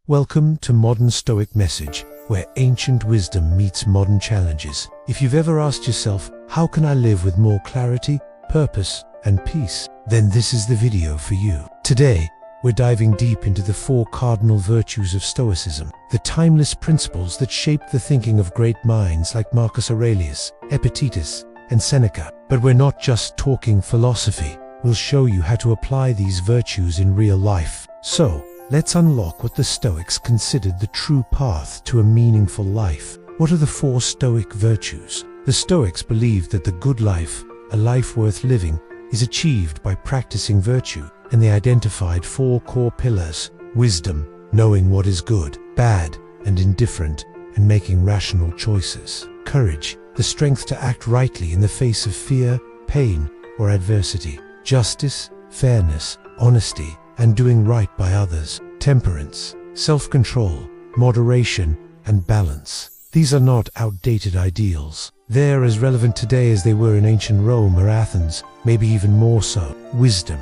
Welcome to Modern Stoic Message, where ancient wisdom meets modern challenges. If you've ever asked yourself, how can I live with more clarity, purpose, and peace? Then this is the video for you. Today, we're diving deep into the 4 cardinal virtues of Stoicism, the timeless principles that shaped the thinking of great minds like Marcus Aurelius, Epictetus, and Seneca. But we're not just talking philosophy. We'll show you how to apply these virtues in real life. So, let's unlock what the Stoics considered the true path to a meaningful life. What are the 4 Stoic virtues? The Stoics believed that the good life, a life worth living, is achieved by practicing virtue, and they identified 4 core pillars: wisdom, knowing what is good, bad, and indifferent, and making rational choices; courage, the strength to act rightly in the face of fear, pain, or adversity; justice, fairness, honesty, and doing right by others; temperance, self-control, moderation, and balance. These are not outdated ideals. They're as relevant today as they were in ancient Rome or Athens, maybe even more so. Wisdom,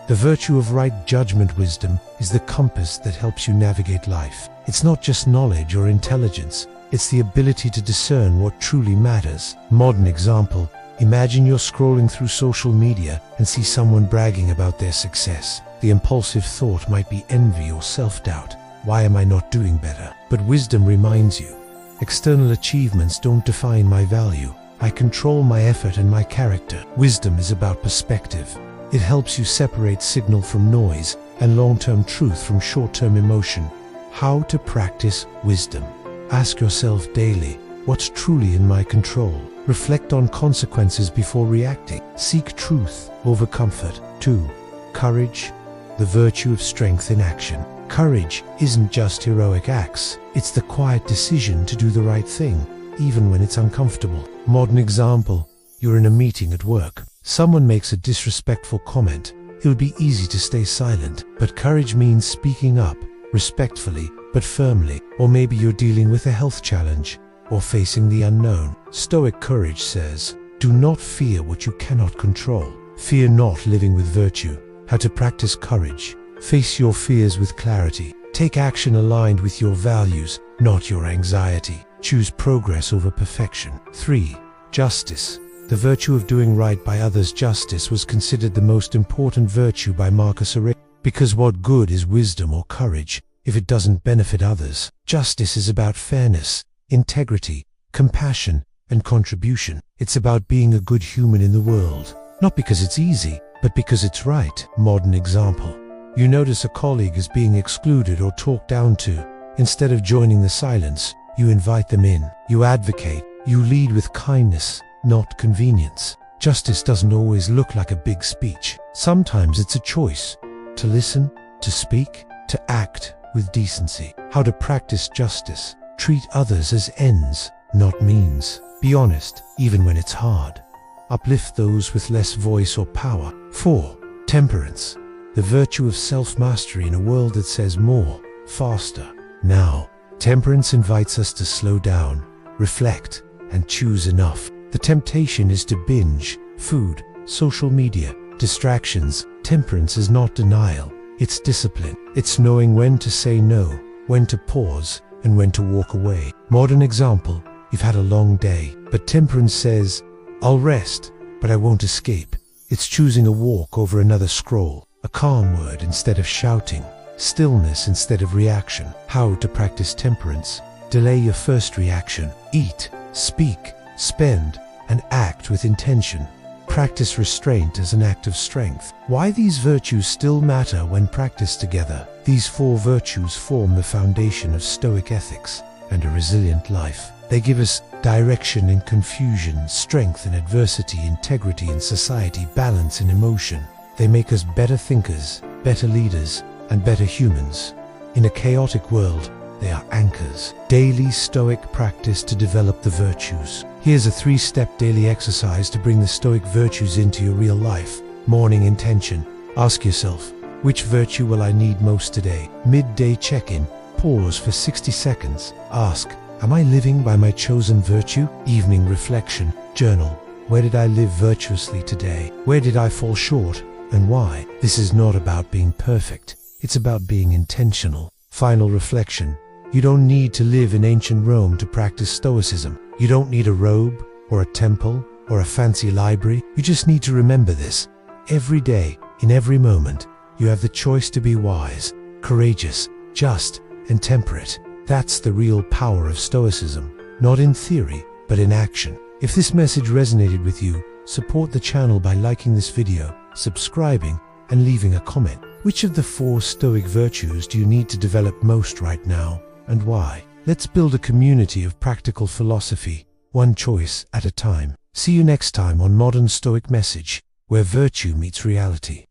the virtue of right judgment. Wisdom is the compass that helps you navigate life. It's not just knowledge or intelligence, it's the ability to discern what truly matters. Modern example: imagine you're scrolling through social media and see someone bragging about their success. The impulsive thought might be envy or self-doubt. Why am I not doing better? But wisdom reminds you, external achievements don't define my value. I control my effort and my character. Wisdom is about perspective. It helps you separate signal from noise and long-term truth from short-term emotion. How to practice wisdom? Ask yourself daily, what's truly in my control? Reflect on consequences before reacting. Seek truth over comfort. 2. Courage, the virtue of strength in action. Courage isn't just heroic acts, it's the quiet decision to do the right thing, even when it's uncomfortable. Modern example: you're in a meeting at work. Someone makes a disrespectful comment. It would be easy to stay silent, but courage means speaking up, respectfully but firmly. Or maybe you're dealing with a health challenge, or facing the unknown. Stoic courage says, do not fear what you cannot control. Fear not living with virtue. How to practice courage: face your fears with clarity. Take action aligned with your values, not your anxiety. Choose progress over perfection. 3. Justice, the virtue of doing right by others. Justice was considered the most important virtue by Marcus Aurelius, because what good is wisdom or courage if it doesn't benefit others? Justice is about fairness, integrity, compassion, and contribution. It's about being a good human in the world, not because it's easy, but because it's right. Modern example: you notice a colleague is being excluded or talked down to. Instead of joining the silence, you invite them in. You advocate. You lead with kindness, not convenience. Justice doesn't always look like a big speech. Sometimes it's a choice: to listen, to speak, to act with decency. How to practice justice: treat others as ends, not means. Be honest, even when it's hard. Uplift those with less voice or power. 4. Temperance, the virtue of self-mastery in a world that says more, faster, now. Temperance invites us to slow down, reflect, and choose enough. The temptation is to binge food, social media, distractions. Temperance is not denial, it's discipline. It's knowing when to say no, when to pause, and when to walk away. Modern example: you've had a long day, but temperance says, I'll rest, but I won't escape. It's choosing a walk over another scroll, a calm word instead of shouting, stillness instead of reaction. How to practice temperance: delay your first reaction. Eat, speak, spend, and act with intention. Practice restraint as an act of strength. Why these virtues still matter when practiced together? These 4 virtues form the foundation of Stoic ethics and a resilient life. They give us direction in confusion, strength in adversity, integrity in society, balance in emotion. They make us better thinkers, better leaders, and better humans. In a chaotic world, they are anchors. Daily Stoic practice to develop the virtues. Here's a 3-step daily exercise to bring the Stoic virtues into your real life. Morning intention: ask yourself, which virtue will I need most today? Midday check-in: pause for 60 seconds. Ask, am I living by my chosen virtue? Evening reflection: journal, where did I live virtuously today? Where did I fall short, and why? This is not about being perfect, it's about being intentional. Final reflection. You don't need to live in ancient Rome to practice Stoicism. You don't need a robe, or a temple, or a fancy library. You just need to remember this. Every day, in every moment, you have the choice to be wise, courageous, just, and temperate. That's the real power of Stoicism, not in theory, but in action. If this message resonated with you, support the channel by liking this video, subscribing, and leaving a comment. Which of the 4 Stoic virtues do you need to develop most right now, and why? Let's build a community of practical philosophy, one choice at a time. See you next time on Modern Stoic Message, where virtue meets reality.